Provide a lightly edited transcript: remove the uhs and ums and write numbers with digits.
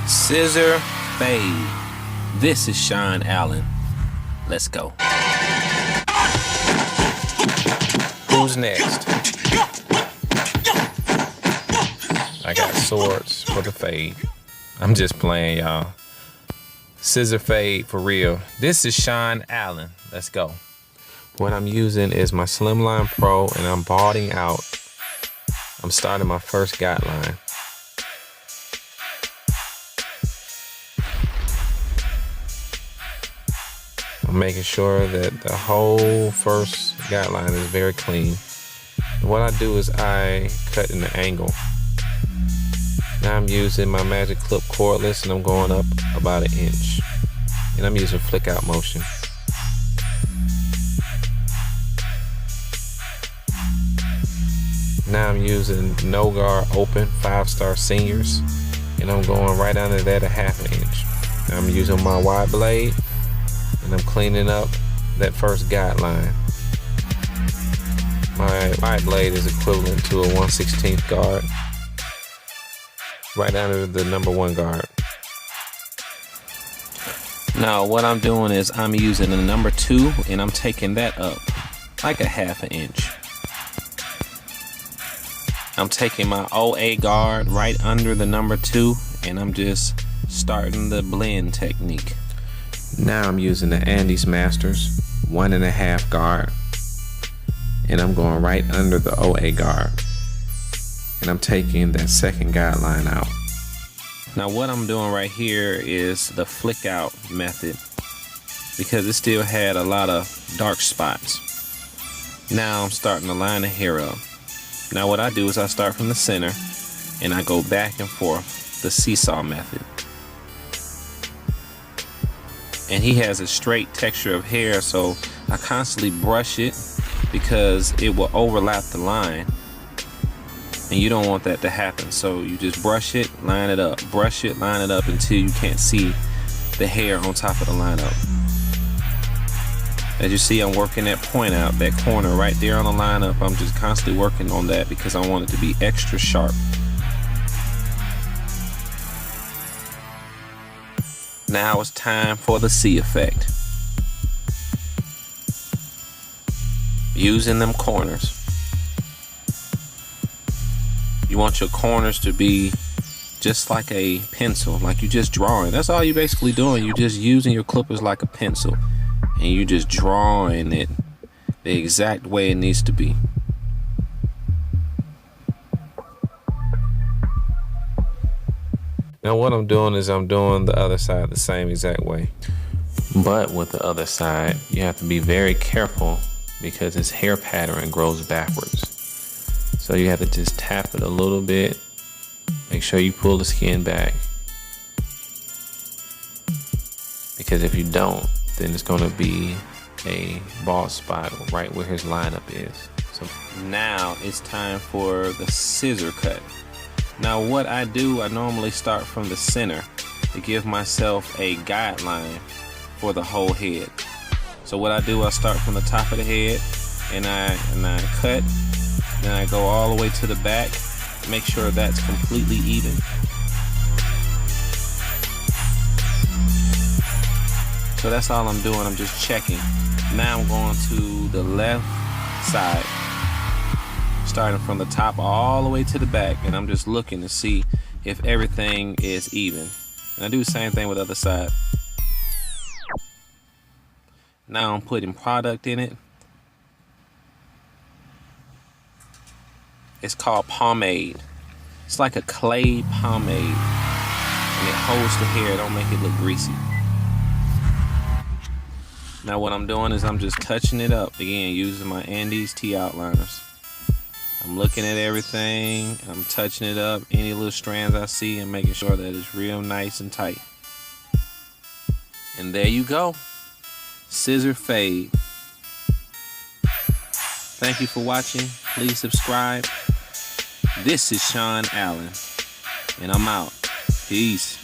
Scissor fade. This is Sean Allen. Let's go. Who's next? I got swords for the fade. I'm just playing, y'all. Scissor fade for real. This is Sean Allen. Let's go. What I'm using is my Slimline Pro, and I'm balding out. I'm starting my first guideline. I'm making sure that the whole first guideline is very clean. What I do is I cut in the angle. Now I'm using my Magic Clip cordless, and I'm going up about 1 inch. And I'm using flick out motion. Now I'm using No Guard Open 5-star seniors, and I'm going right under that 1/2 inch. Now I'm using my wide blade, and I'm cleaning up that first guideline. My wide blade is equivalent to a 1/16 guard, right under the number 1 guard. Now what I'm doing is I'm using the number 2, and I'm taking that up like a 1/2 inch. I'm taking my OA guard right under the number 2, and I'm just starting the blend technique. Now I'm using the Andes Masters 1.5 guard, and I'm going right under the OA guard, and I'm taking that second guideline out. Now what I'm doing right here is the flick out method, because it still had a lot of dark spots. Now I'm starting to line the hair up. Now what I do is I start from the center, and I go back and forth, the seesaw method. And he has a straight texture of hair, so I constantly brush it because it will overlap the line, and you don't want that to happen. So you just brush it, line it up, brush it, line it up until you can't see the hair on top of the lineup. As you see, I'm working that point out, that corner right there on the lineup. I'm just constantly working on that because I want it to be extra sharp. Now it's time for the C effect. Using them corners. You want your corners to be just like a pencil, like you just drawing. That's all you're basically doing. You're just using your clippers like a pencil, and you're just drawing it the exact way it needs to be. Now what I'm doing is I'm doing the other side the same exact way. But with the other side, you have to be very careful because this hair pattern grows backwards. So you have to just tap it a little bit. Make sure you pull the skin back. Because if you don't, then it's gonna be a bald spot right where his lineup is. So now it's time for the scissor cut. Now what I do, I normally start from the center to give myself a guideline for the whole head. So what I do, I start from the top of the head, and I cut, then I go all the way to the back, make sure that's completely even. So that's all I'm doing, I'm just checking. Now I'm going to the left side, starting from the top all the way to the back, and I'm just looking to see if everything is even. And I do the same thing with the other side. Now I'm putting product in it. It's called pomade. It's like a clay pomade, and it holds the hair, don't make it look greasy. Now what I'm doing is I'm just touching it up, again, using my Andes T outliners. I'm looking at everything, I'm touching it up, any little strands I see, and making sure that it's real nice and tight. And there you go. Scissor fade. Thank you for watching. Please subscribe. This is Sean Allen, and I'm out. Peace.